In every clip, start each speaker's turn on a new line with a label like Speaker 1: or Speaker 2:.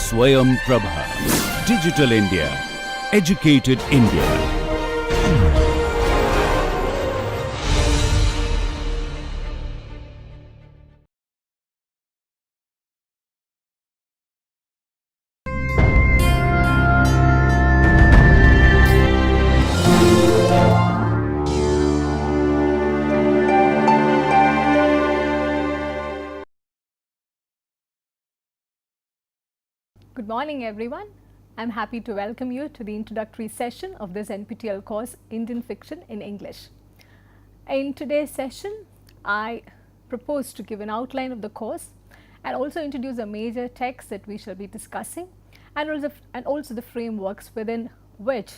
Speaker 1: Swayam Prabha. Digital India. Educated India.
Speaker 2: Good morning everyone. I'm happy to welcome you to the introductory session of this NPTEL course Indian Fiction in English. In today's session, I propose to give an outline of the course and also introduce the major texts that we shall be discussing and also the frameworks within which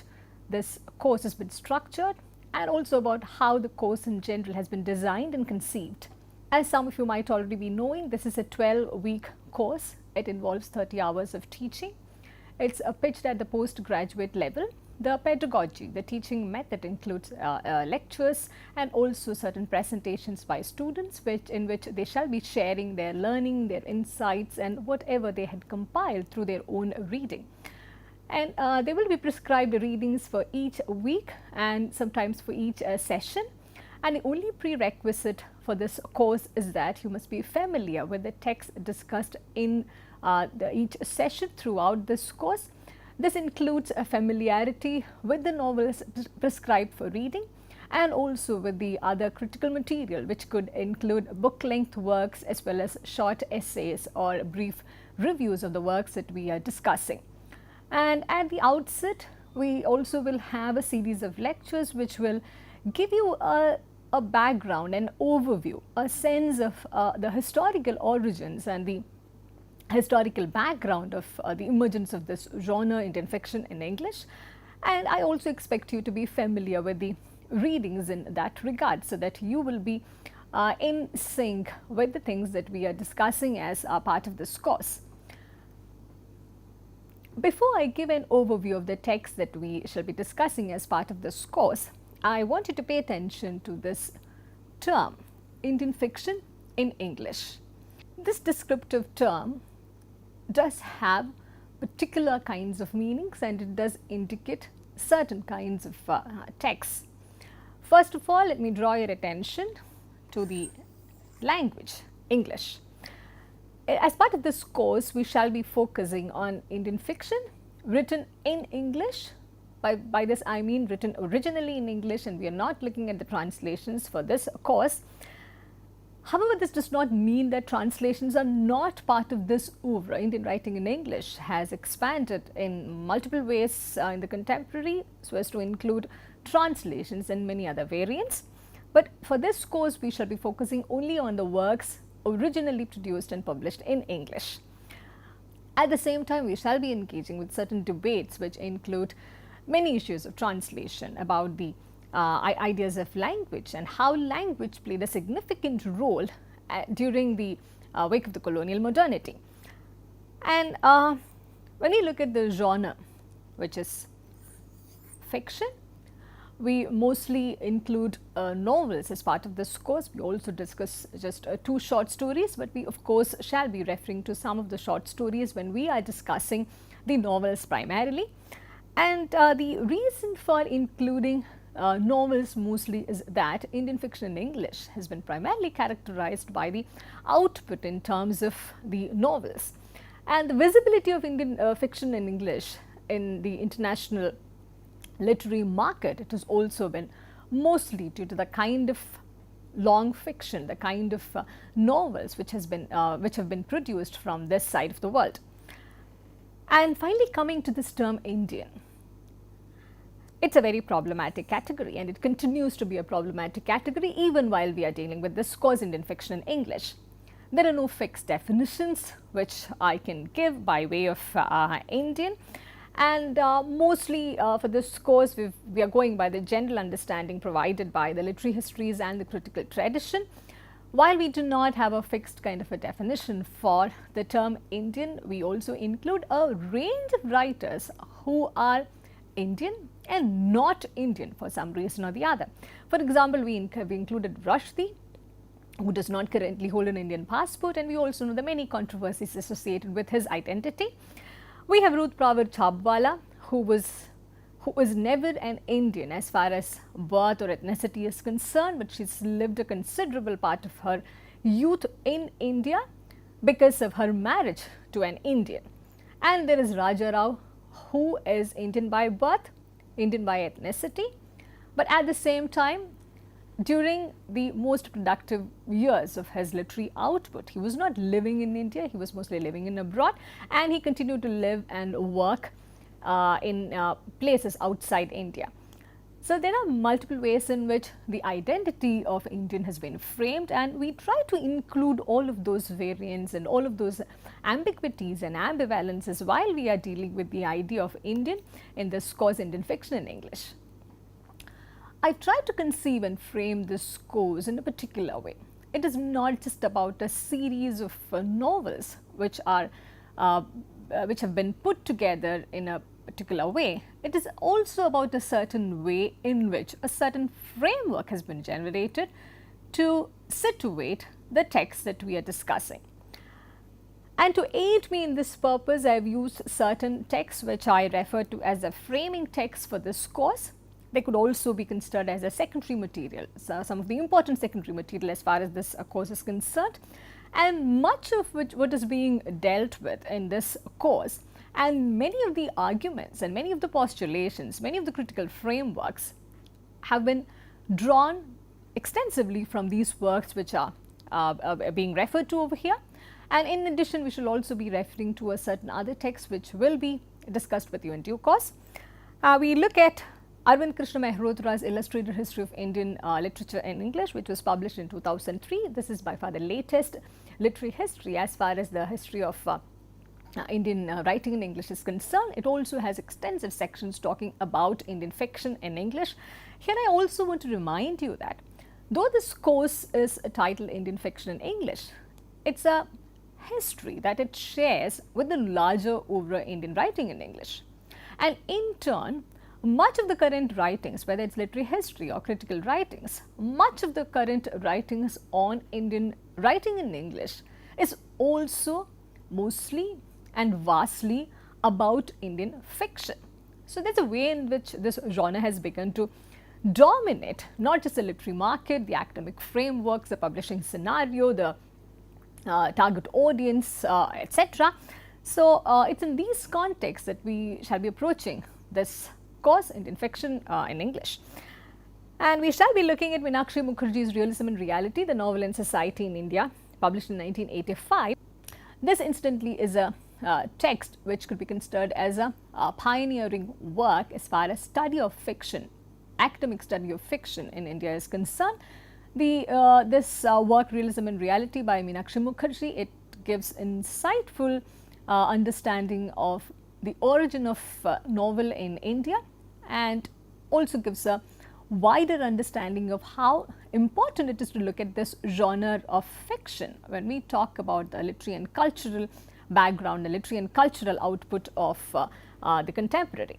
Speaker 2: this course has been structured and also about how the course in general has been designed and conceived. As some of you might already be knowing, this is a 12-week course. It involves 30 hours of teaching. It's pitched at the postgraduate level. The pedagogy, the teaching method includes lectures and also certain presentations by students in which they shall be sharing their learning, their insights and whatever they had compiled through their own reading. And there will be prescribed readings for each week and sometimes for each session. And the only prerequisite for this course is that you must be familiar with the text discussed in each session throughout this course. This includes a familiarity with the novels prescribed for reading and also with the other critical material, which could include book length works as well as short essays or brief reviews of the works that we are discussing. And at the outset, we also will have a series of lectures which will give you a background, an overview, a sense of the historical origins and the historical background of the emergence of this genre, Indian fiction in English. And I also expect you to be familiar with the readings in that regard so that you will be in sync with the things that we are discussing as a part of this course. Before I give an overview of the text that we shall be discussing as part of this course, I want you to pay attention to this term, Indian fiction in English. This descriptive term does have particular kinds of meanings and it does indicate certain kinds of texts. First of all, let me draw your attention to the language, English. As part of this course, we shall be focusing on Indian fiction written in English. By this I mean written originally in English, and we are not looking at the translations for this course. However, this does not mean that translations are not part of this oeuvre. Indian writing in English has expanded in multiple ways in the contemporary so as to include translations and many other variants. But for this course, we shall be focusing only on the works originally produced and published in English. At the same time, we shall be engaging with certain debates which include many issues of translation, about the ideas of language and how language played a significant role during the wake of the colonial modernity. And when you look at the genre, which is fiction, we mostly include novels as part of this course. We also discuss just 2 short stories, but we of course shall be referring to some of the short stories when we are discussing the novels primarily. And the reason for including novels mostly is that Indian fiction in English has been primarily characterized by the output in terms of the novels. And the visibility of Indian fiction in English in the international literary market, it has also been mostly due to the kind of long fiction, the kind of novels which have been produced from this side of the world. And finally, coming to this term Indian, it's a very problematic category and it continues to be a problematic category even while we are dealing with this course Indian fiction in English. There are no fixed definitions which I can give by way of Indian, and mostly for this course we are going by the general understanding provided by the literary histories and the critical tradition. While we do not have a fixed kind of a definition for the term Indian, we also include a range of writers who are Indian and not Indian for some reason or the other. For example, we included Rushdie, who does not currently hold an Indian passport, and we also know the many controversies associated with his identity. We have Ruth Pravar Chhabwala, who was never an Indian as far as birth or ethnicity is concerned, but she's lived a considerable part of her youth in India because of her marriage to an Indian. And there is Raja Rao, who is Indian by birth, Indian by ethnicity, but at the same time, during the most productive years of his literary output, he was not living in India, he was mostly living in abroad, and he continued to live and work in places outside India. So there are multiple ways in which the identity of Indian has been framed, and we try to include all of those variants and all of those ambiguities and ambivalences while we are dealing with the idea of Indian in this course, Indian Fiction in English. I tried to conceive and frame this course in a particular way. It is not just about a series of novels which have been put together in a particular way. It is also about a certain way in which a certain framework has been generated to situate the text that we are discussing. And to aid me in this purpose, I have used certain texts which I refer to as a framing text for this course. They could also be considered as a secondary material, so some of the important secondary material as far as this course is concerned. And much of what is being dealt with in this course, and many of the arguments and many of the postulations, many of the critical frameworks have been drawn extensively from these works which are being referred to over here. And in addition, we shall also be referring to a certain other text which will be discussed with you in due course. We look at Arvind Krishna Mehrotra's Illustrated History of Indian Literature in English, which was published in 2003. This is by far the latest literary history as far as the history of Indian writing in English is concerned. It also has extensive sections talking about Indian fiction in English. Here I also want to remind you that though this course is titled Indian Fiction in English, it's a history that it shares with the larger overall Indian writing in English. And in turn, much of the current writings, whether it's literary history or critical writings, much of the current writings on Indian writing in English is also mostly and vastly about Indian fiction. So there's a way in which this genre has begun to dominate not just the literary market, the academic frameworks, the publishing scenario, the target audience, etc. So it's in these contexts that we shall be approaching this course, Indian Fiction in English. And we shall be looking at Meenakshi Mukherjee's Realism and Reality, the Novel and Society in India, published in 1985. This incidentally is a text which could be considered as a pioneering work as far as study of fiction, academic study of fiction in India is concerned. This work, Realism and Reality by Meenakshi Mukherjee, it gives insightful understanding of the origin of novel in India, and also gives a wider understanding of how important it is to look at this genre of fiction when we talk about the literary and cultural background, the literary and cultural output of the contemporary.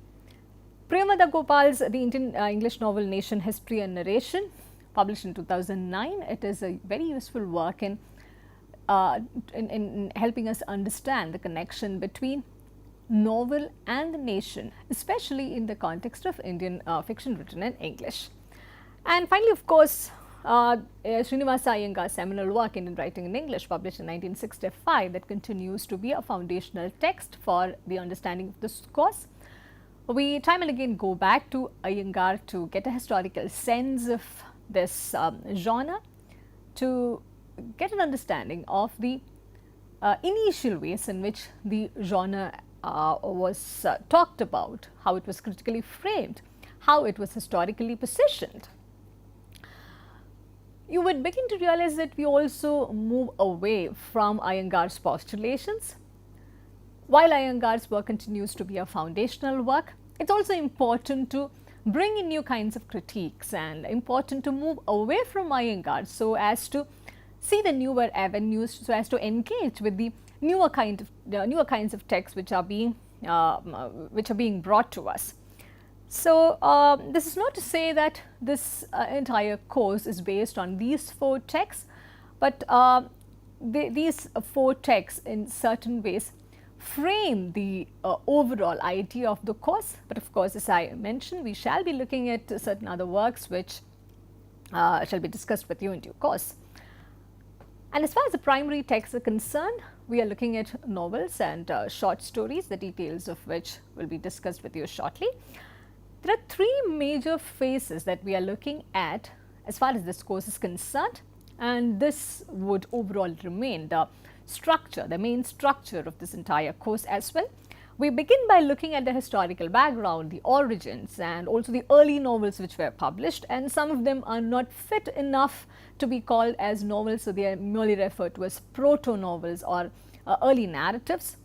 Speaker 2: Priyamada Gopal's The Indian English Novel Nation, History and Narration, published in 2009. It is a very useful work in helping us understand the connection between novel and the nation, especially in the context of Indian fiction written in English. And finally, of course, Srinivasa Iyengar's seminal work, Indian Writing in English, published in 1965, that continues to be a foundational text for the understanding of this course. We time and again go back to Iyengar to get a historical sense of this genre, to get an understanding of the initial ways in which the genre was talked about, how it was critically framed, how it was historically positioned. You would begin to realize that we also move away from Iyengar's postulations. While Iyengar's work continues to be a foundational work, it's also important to bring in new kinds of critiques and important to move away from Iyengar so as to see the newer avenues, so as to engage with the newer kinds of texts which are being brought to us. So this is not to say that this entire course is based on these 4 texts, but these 4 texts in certain ways frame the overall idea of the course. But of course, as I mentioned, we shall be looking at certain other works which shall be discussed with you in due course. And as far as the primary texts are concerned, we are looking at novels and short stories, the details of which will be discussed with you shortly. There are three major phases that we are looking at as far as this course is concerned, and this would overall remain the structure, the main structure of this entire course as well. We begin by looking at the historical background, the origins, and also the early novels which were published, and some of them are not fit enough to be called as novels, so they are merely referred to as proto-novels or early narratives.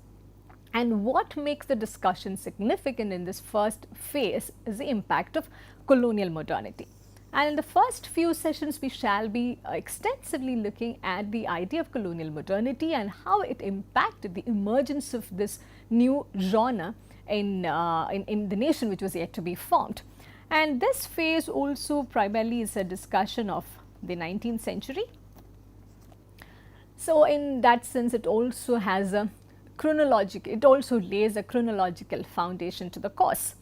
Speaker 2: And what makes the discussion significant in this first phase is the impact of colonial modernity. And in the first few sessions, we shall be extensively looking at the idea of colonial modernity and how it impacted the emergence of this new genre in the nation which was yet to be formed. And this phase also primarily is a discussion of the 19th century. So, in that sense, it also has a chronological, it also lays a chronological foundation to the course.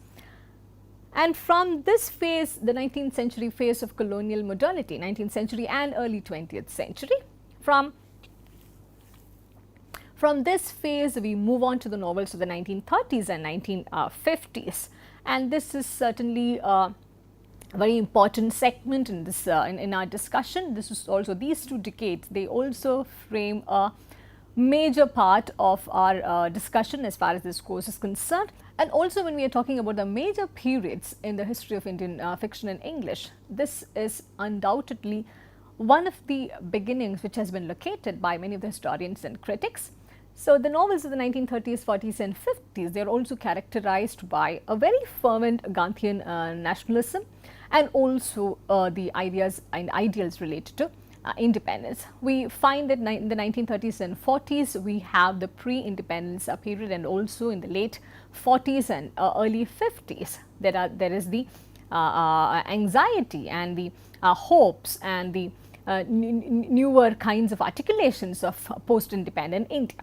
Speaker 2: And from this phase, the 19th century phase of colonial modernity, 19th century and early 20th century, from this phase we move on to the novels of the 1930s and 1950s. And this is certainly a very important segment in this in our discussion. This is also, these two decades, they also frame a major part of our discussion as far as this course is concerned. And also, when we are talking about the major periods in the history of Indian fiction in English, this is undoubtedly one of the beginnings which has been located by many of the historians and critics. So, the novels of the 1930s, 40s and 50s, they are also characterized by a very fervent Gandhian nationalism, and also the ideas and ideals related to independence. We find that in the 1930s and 40s, we have the pre-independence period, and also in the late 40s and early 50s, there is the anxiety and the hopes and the newer kinds of articulations of post-independent India.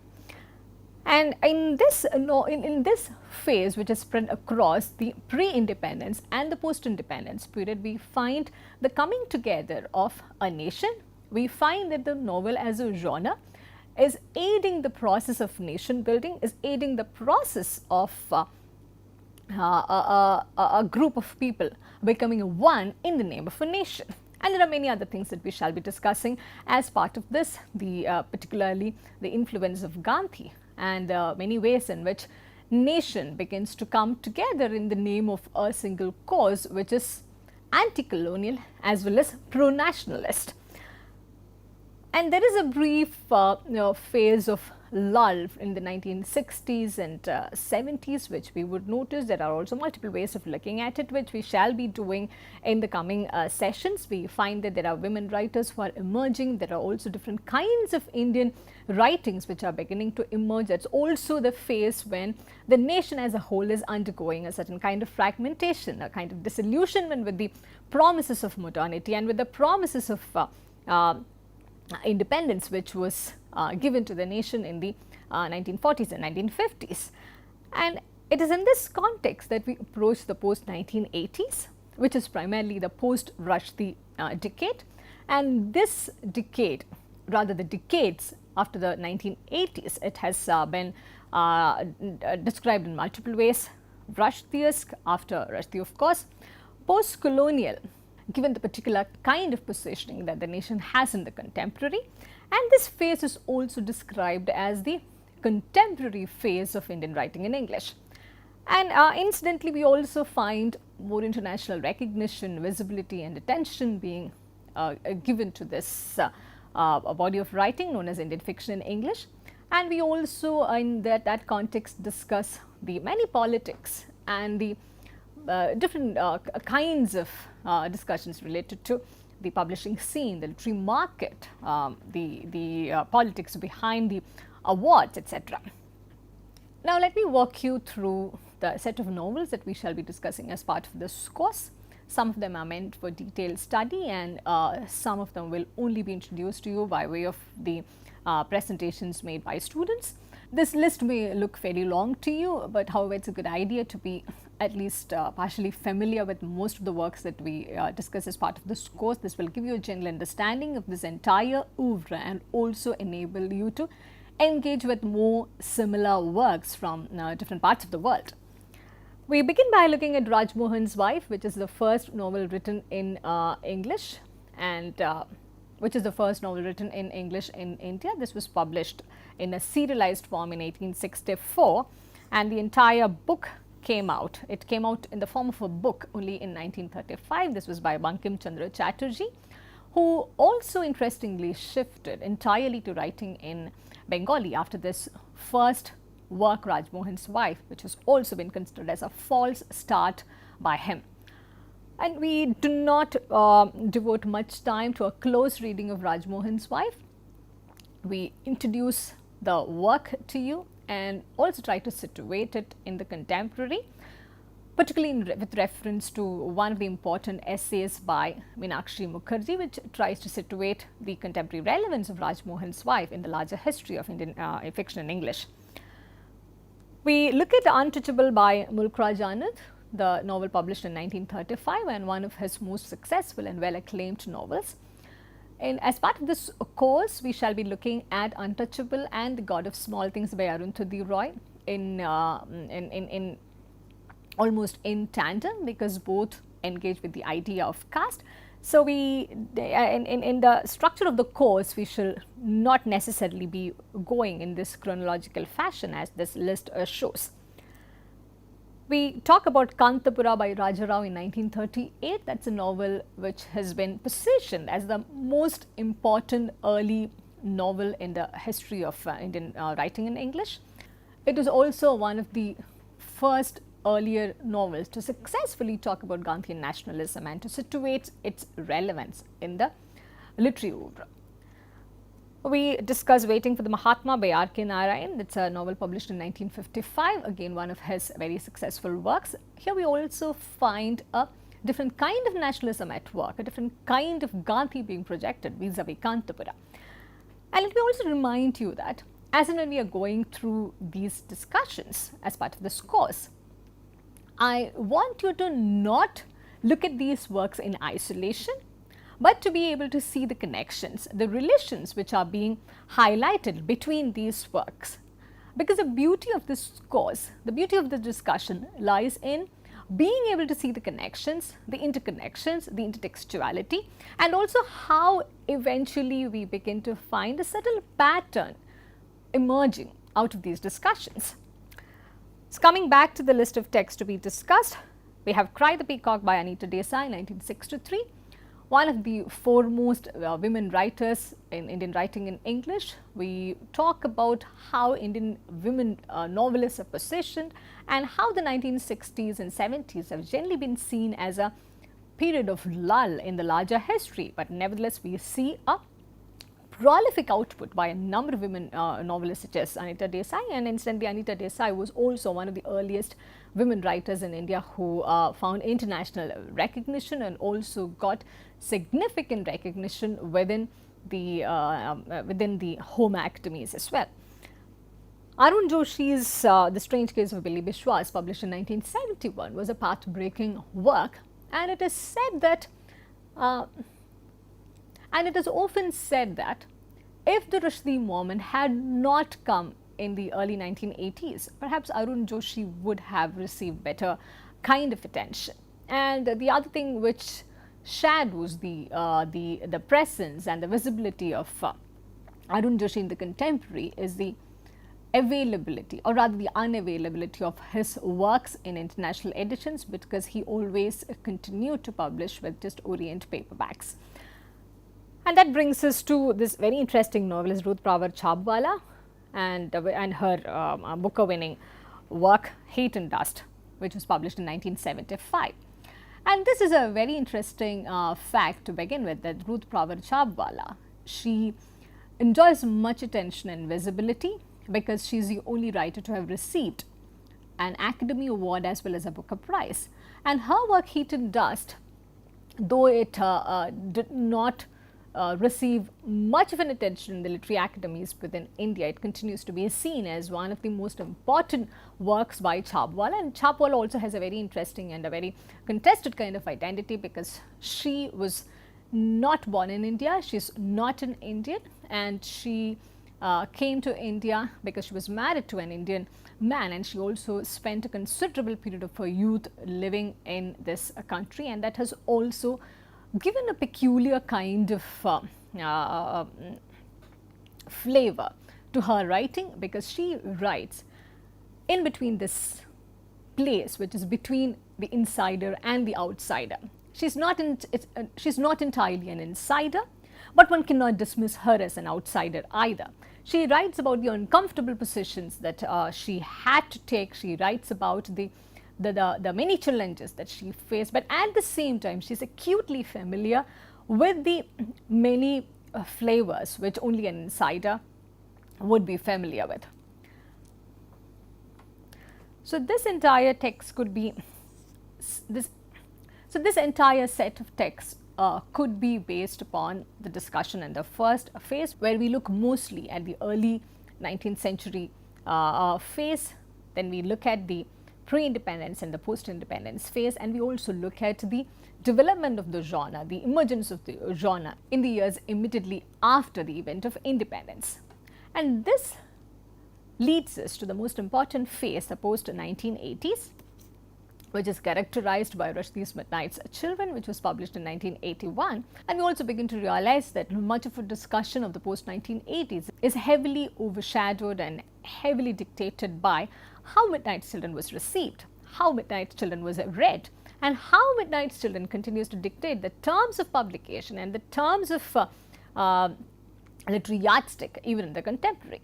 Speaker 2: And in this phase, which is spread across the pre-independence and the post-independence period, we find the coming together of a nation. We find that the novel as a genre is aiding the process of nation building, is aiding the process of a group of people becoming one in the name of a nation. And there are many other things that we shall be discussing as part of this, particularly the influence of Gandhi and many ways in which nation begins to come together in the name of a single cause, which is anti-colonial as well as pro-nationalist. And there is a brief phase of lull in the 1960s and 70s, which we would notice. There are also multiple ways of looking at it, which we shall be doing in the coming sessions. We find that there are women writers who are emerging. There are also different kinds of Indian writings which are beginning to emerge. That's also the phase when the nation as a whole is undergoing a certain kind of fragmentation, a kind of disillusionment with the promises of modernity and with the promises of independence which was given to the nation in the 1940s and 1950s. And it is in this context that we approach the post-1980s, which is primarily the post-Rushdie decade. And this decade, rather the decades after the 1980s, it has been described in multiple ways. Rushdiesk, after Rushdie of course, post-colonial, given the particular kind of positioning that the nation has in the contemporary. And this phase is also described as the contemporary phase of Indian writing in English. And incidentally, we also find more international recognition, visibility and attention being given to this body of writing known as Indian fiction in English. And we also in that context discuss the many politics and the different kinds of discussions related to the publishing scene, the literary market, the politics behind the awards, etc. Now, let me walk you through the set of novels that we shall be discussing as part of this course. Some of them are meant for detailed study, and some of them will only be introduced to you by way of the presentations made by students. This list may look very long to you, but however, it's a good idea to be at least partially familiar with most of the works that we discuss as part of this course. This will give you a general understanding of this entire oeuvre and also enable you to engage with more similar works from different parts of the world. We begin by looking at Rajmohan's Wife, which is the first novel written in English, and which is the first novel written in English in India. This was published in a serialized form in 1864, and the entire book came out. It came out in the form of a book only in 1935. This was by Bankim Chandra Chatterjee, who also interestingly shifted entirely to writing in Bengali after this first work, Rajmohan's Wife, which has also been considered as a false start by him. And we do not devote much time to a close reading of Rajmohan's Wife. We introduce the work to you and also try to situate it in the contemporary, particularly with reference to one of the important essays by Meenakshi Mukherjee, which tries to situate the contemporary relevance of Rajmohan's Wife in the larger history of Indian fiction in English. We look at Untouchable by Mulk Raj Anand, the novel published in 1935 and one of his most successful and well acclaimed novels. And as part of this course, we shall be looking at Untouchable and The God of Small Things by Arundhati Roy in almost in tandem, because both engage with the idea of caste. So, we in the structure of the course, we shall not necessarily be going in this chronological fashion as this list shows. We talk about Kantapura by Rajarao in 1938. That is a novel which has been positioned as the most important early novel in the history of Indian writing in English. It is also one of the first earlier novels to successfully talk about Gandhian nationalism and to situate its relevance in the literary oeuvre. We discuss Waiting for the Mahatma by R.K. Narayan. It's a novel published in 1955, again one of his very successful works. Here we also find a different kind of nationalism at work, a different kind of Gandhi being projected vis-a-vis Kantapura. And let me also remind you that as and when we are going through these discussions as part of this course, I want you to not look at these works in isolation, but to be able to see the connections, the relations which are being highlighted between these works. Because the beauty of this course, the beauty of the discussion lies in being able to see the connections, the interconnections, the intertextuality, and also how eventually we begin to find a subtle pattern emerging out of these discussions. So, coming back to the list of texts to be discussed, we have Cry the Peacock by Anita Desai, 1963, one of the foremost women writers in Indian writing in English. We talk about how Indian women novelists are positioned and how the 1960s and 70s have generally been seen as a period of lull in the larger history, but nevertheless we see a prolific output by a number of women novelists such as Anita Desai, and incidentally Anita Desai was also one of the earliest women writers in India who found international recognition and also got significant recognition within the home academies as well. Arun Joshi's The Strange Case of Billy Biswas, published in 1971, was a path-breaking work, and it is said that and it is often said that if the Rushdie moment had not come in the early 1980s, perhaps Arun Joshi would have received better kind of attention. And the other thing which shadows the presence and the visibility of Arun Joshi in the contemporary is the availability, or rather the unavailability of his works in international editions, because he always continued to publish with just Orient paperbacks. And that brings us to this very interesting novelist Ruth Pravar Chhabwala and her Booker-winning work Heat and Dust, which was published in 1975. And this is a very interesting fact to begin with, that Ruth Pravar Chhabwala, she enjoys much attention and visibility because she is the only writer to have received an Academy Award as well as a Booker Prize. And her work Heat and Dust, though it did not receive much of an attention in the literary academies within India. It continues to be seen as one of the most important works by Chapwala, and Chapwala also has a very interesting and a very contested kind of identity, because she was not born in India, she's not an Indian, and she came to India because she was married to an Indian man, and she also spent a considerable period of her youth living in this country, and that has also given a peculiar kind of flavor to her writing, because she writes in between this place which is between the insider and the outsider. She's not entirely an insider, but one cannot dismiss her as an outsider either. She writes about the uncomfortable positions that she had to take. She writes about the many challenges that she faced, but at the same time she is acutely familiar with the many flavors which only an insider would be familiar with. So this entire text could be this entire set of texts could be based upon the discussion in the first phase, where we look mostly at the early 19th century phase. Then we look at the pre-independence and the post-independence phase, and we also look at the development of the genre, the emergence of the genre in the years immediately after the event of independence. And this leads us to the most important phase, the post-1980s, which is characterized by Rushdie's Midnight's Children, which was published in 1981. And we also begin to realize that much of a discussion of the post-1980s is heavily overshadowed and heavily dictated by how Midnight's Children was received, how Midnight's Children was read, and how Midnight's Children continues to dictate the terms of publication and the terms of literary yardstick even in the contemporary.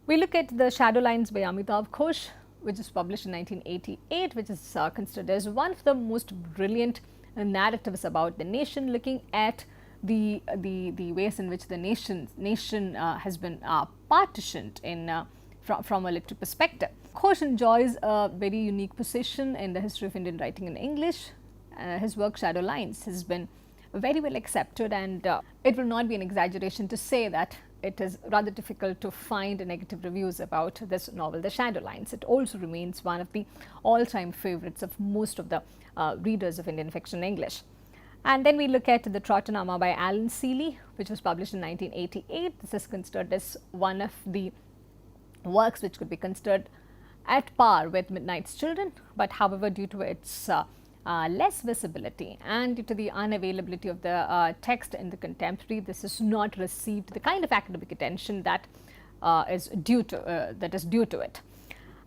Speaker 2: We look at the Shadow Lines by Amitav Ghosh, which is published in 1988, which is considered as one of the most brilliant narratives about the nation, looking at the ways in which the nation has been partitioned in from a literary perspective. Ghosh enjoys a very unique position in the history of Indian writing in English. His work Shadow Lines has been very well accepted, and it will not be an exaggeration to say that it is rather difficult to find negative reviews about this novel, The Shadow Lines. It also remains one of the all-time favorites of most of the readers of Indian fiction in English. And then we look at the Trottonama by Alan Seeley, which was published in 1988. This is considered as one of the works which could be considered at par with Midnight's Children, but however, due to its less visibility and due to the unavailability of the text in the contemporary, this has not received the kind of academic attention that is due to it.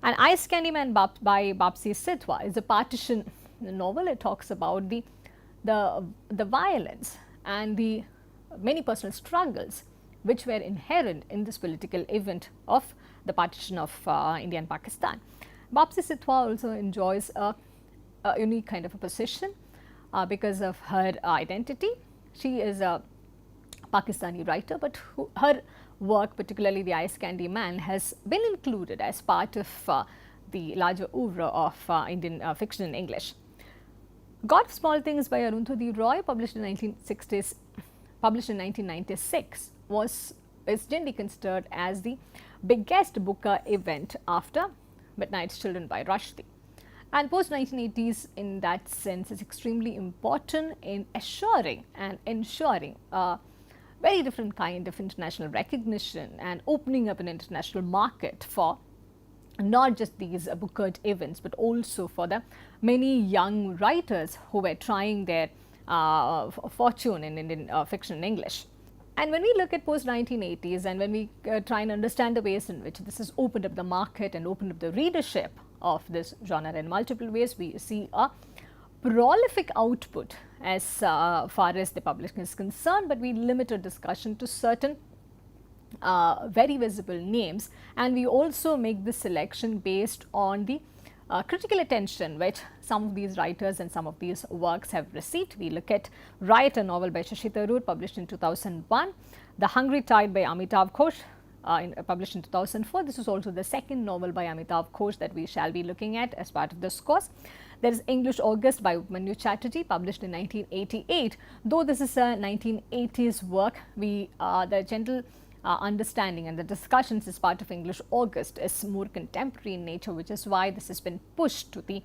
Speaker 2: And Ice Candy Man by Bapsi Sitwa is a partition novel. It talks about the violence and the many personal struggles which were inherent in this political event of the partition of India and Pakistan. Bapsi Sitwa also enjoys a unique kind of a position because of her identity. She is a Pakistani writer, but her work, particularly The Ice Candy Man, has been included as part of the larger oeuvre of Indian fiction in English. God of Small Things by Arundhati Roy, published in 1996, is generally considered as the biggest Booker event after Midnight's Children by Rushdie. And post-1980s in that sense is extremely important in assuring and ensuring a very different kind of international recognition and opening up an international market for not just these Booker events, but also for the many young writers who were trying their fortune in Indian fiction in English. And when we look at post-1980s and when we try and understand the ways in which this has opened up the market and opened up the readership of this genre in multiple ways, we see a prolific output as far as the publishing is concerned, but we limit our discussion to certain very visible names, and we also make this selection based on the critical attention which some of these writers and some of these works have received. We look at Riot, a novel by Shashi Tharoor, published in 2001, The Hungry Tide by Amitav Ghosh, published in 2004. This is also the second novel by Amitav Ghosh that we shall be looking at as part of this course. There is English August by Manu Chatterjee, published in 1988. Though this is a 1980s work, the general understanding and the discussions as part of English August is more contemporary in nature, which is why this has been pushed to the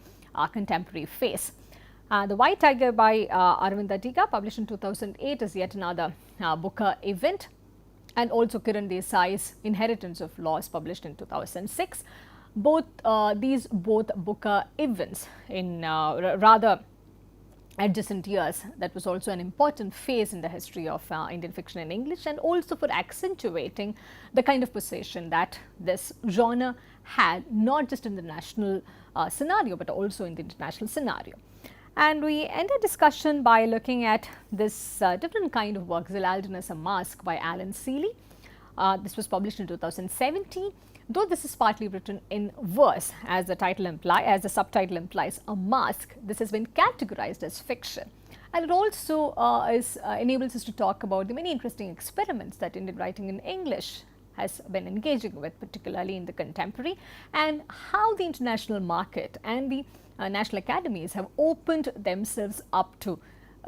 Speaker 2: contemporary phase. The White Tiger by Arvind Adiga, published in 2008, is yet another Booker event, and also Kiran Desai's Inheritance of Laws, published in 2006. Both Booker events in rather adjacent years. That was also an important phase in the history of Indian fiction in English, and also for accentuating the kind of position that this genre had, not just in the national scenario but also in the international scenario. And we end our discussion by looking at this different kind of work, Zilaldin as a Mask by Alan Seeley. This was published in 2017. Though this is partly written in verse, as the subtitle implies, a mask, this has been categorized as fiction. And it also enables us to talk about the many interesting experiments that Indian writing in English has been engaging with, particularly in the contemporary, and how the international market and the national academies have opened themselves up to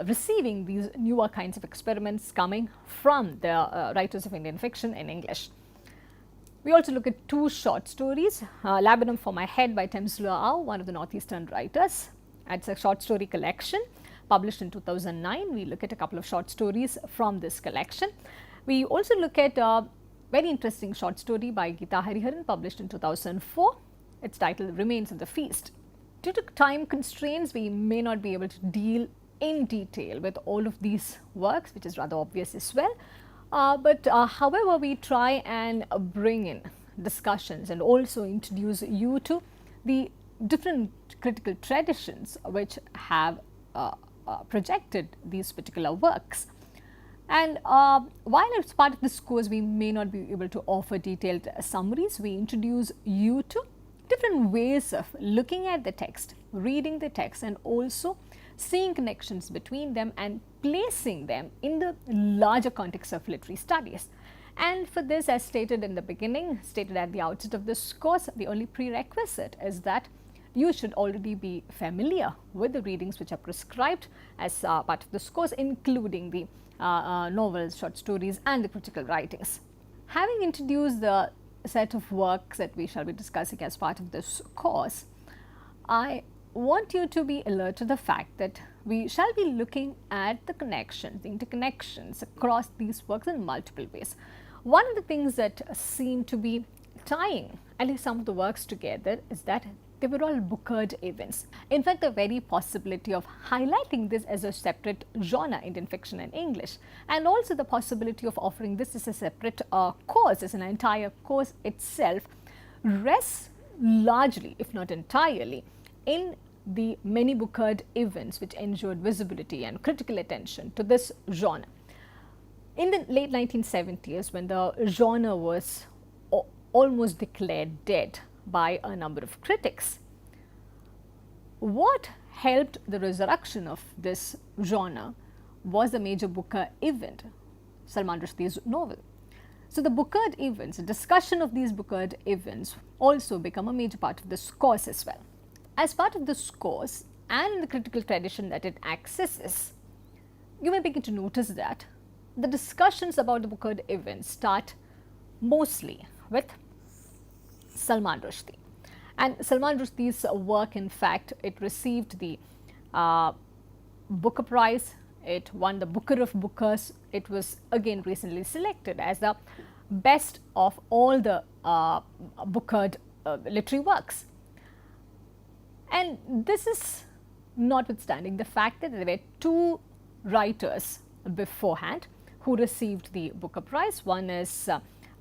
Speaker 2: receiving these newer kinds of experiments coming from the writers of Indian fiction in English. We also look at two short stories, Laburnum for My Head by Temsula Au, one of the northeastern writers. It's a short story collection published in 2009. We look at a couple of short stories from this collection. We also look at a very interesting short story by Geeta Hariharan, published in 2004. Its title, Remains of the Feast. Due to time constraints, we may not be able to deal in detail with all of these works, which is rather obvious as well. However, we try and bring in discussions and also introduce you to the different critical traditions which have projected these particular works. And while as part of this course we may not be able to offer detailed summaries, we introduce you to different ways of looking at the text, reading the text, and also seeing connections between them and placing them in the larger context of literary studies. And for this, as stated in the beginning, stated at the outset of this course, the only prerequisite is that you should already be familiar with the readings which are prescribed as part of this course, including the novels, short stories, and the critical writings. Having introduced the set of works that we shall be discussing as part of this course, I want you to be alert to the fact that we shall be looking at the connections, the interconnections across these works in multiple ways. One of the things that seem to be tying at least some of the works together is that they were all Bookered events. In fact, the very possibility of highlighting this as a separate genre, Indian fiction and English, and also the possibility of offering this as a separate course, as an entire course itself, rests largely, if not entirely, in the many Bookered events which ensured visibility and critical attention to this genre. In the late 1970s, when the genre was almost declared dead by a number of critics, what helped the resurrection of this genre was the major Booker event, Salman Rushdie's novel. So the Bookered events, the discussion of these Bookered events also become a major part of this course as well. As part of this course and in the critical tradition that it accesses, you may begin to notice that the discussions about the Bookered events start mostly with Salman Rushdie. And Salman Rushdie's work, in fact, it received the Booker Prize, it won the Booker of Bookers, it was again recently selected as the best of all the Bookered literary works. And this is notwithstanding the fact that there were two writers beforehand who received the Booker Prize. One is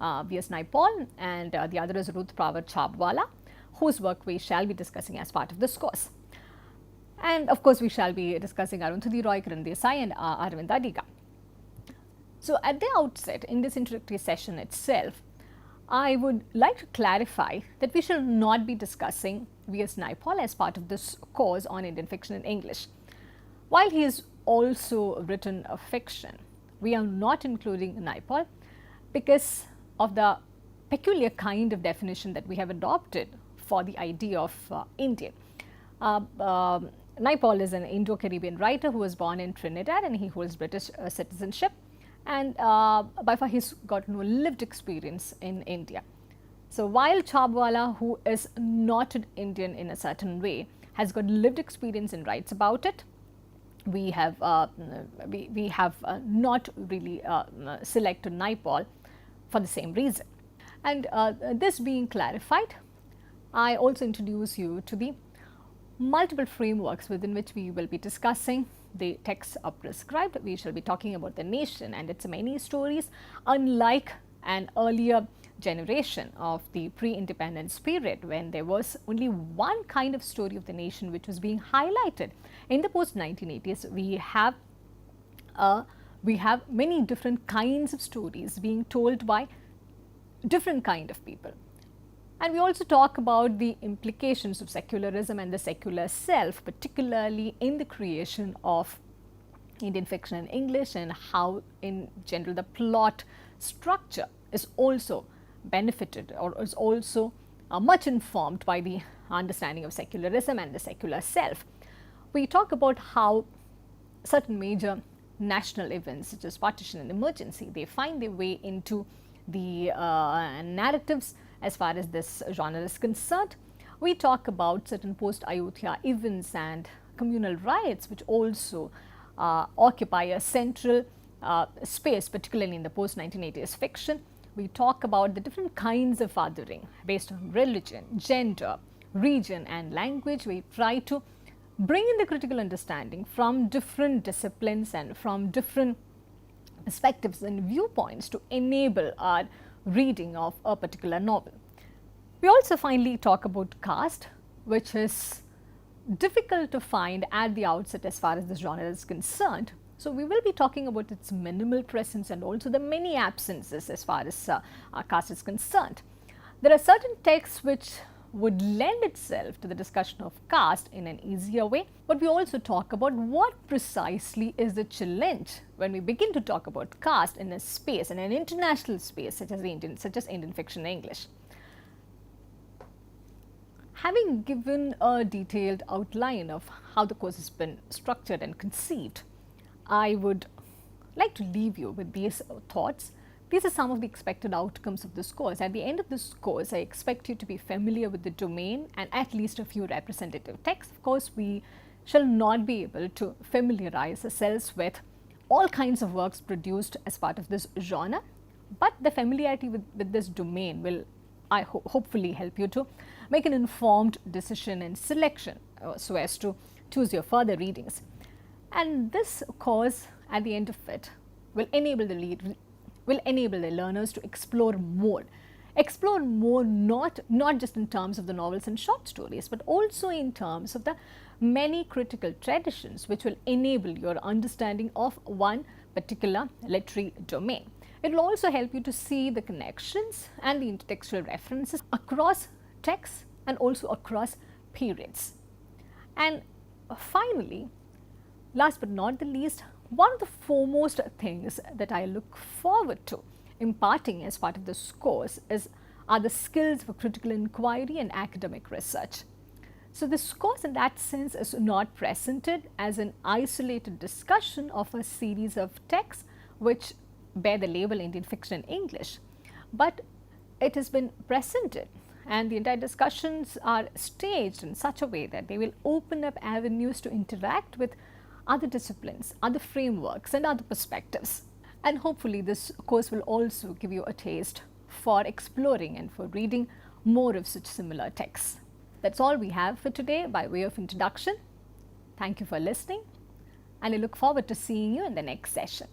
Speaker 2: V.S. Naipaul and the other is Ruth Pravar Chhabwala, whose work we shall be discussing as part of this course. And of course, we shall be discussing Arundhati Roy, Kiran Desai and Arvind Adiga. So at the outset, in this introductory session itself, I would like to clarify that we shall not be discussing V.S. Naipaul as part of this course on Indian fiction in English. While he has also written a fiction, we are not including Naipaul because of the peculiar kind of definition that we have adopted for the idea of Indian. Naipaul is an Indo-Caribbean writer who was born in Trinidad, and he holds British citizenship, and by far he's got no lived experience in India. So while Chhabwala, who is not an Indian in a certain way, has got lived experience and writes about it, we have not really selected Naipaul for the same reason. And this being clarified, I also introduce you to the multiple frameworks within which we will be discussing the texts are prescribed. We shall be talking about the nation and its many stories, unlike an earlier generation of the pre-independence period, when there was only one kind of story of the nation which was being highlighted. In the post-1980s, we have many different kinds of stories being told by different kind of people. And we also talk about the implications of secularism and the secular self, particularly in the creation of Indian fiction in English, and how in general the plot structure is also benefited or is also much informed by the understanding of secularism and the secular self. We talk about how certain major national events such as partition and emergency, they find their way into the narratives as far as this genre is concerned. We talk about certain post-Ayodhya events and communal riots, which also occupy a central space, particularly in the post-1980s fiction. We talk about the different kinds of fathering based on religion, gender, region and language. We try to bring in the critical understanding from different disciplines and from different perspectives and viewpoints to enable our reading of a particular novel. We also finally talk about caste, which is difficult to find at the outset as far as this genre is concerned. So we will be talking about its minimal presence and also the many absences as far as caste is concerned. There are certain texts which would lend itself to the discussion of caste in an easier way, but we also talk about what precisely is the challenge when we begin to talk about caste in a space, in an international space such as Indian fiction in English. Having given a detailed outline of how the course has been structured and conceived, I would like to leave you with these thoughts. These are some of the expected outcomes of this course. At the end of this course, I expect you to be familiar with the domain and at least a few representative texts. Of course, we shall not be able to familiarize ourselves with all kinds of works produced as part of this genre, but the familiarity with this domain will, I hopefully help you to make an informed decision and selection so as to choose your further readings. And this course, at the end of it, will enable the learners to explore more not just in terms of the novels and short stories, but also in terms of the many critical traditions which will enable your understanding of one particular literary domain. It will also help you to see the connections and the intertextual references across texts and also across periods. And finally, last but not the least, one of the foremost things that I look forward to imparting as part of this course are the skills for critical inquiry and academic research. So this course in that sense is not presented as an isolated discussion of a series of texts which bear the label Indian fiction in English, but it has been presented and the entire discussions are staged in such a way that they will open up avenues to interact with other disciplines, other frameworks and other perspectives. And hopefully this course will also give you a taste for exploring and for reading more of such similar texts. That's all we have for today by way of introduction. Thank you for listening and I look forward to seeing you in the next session.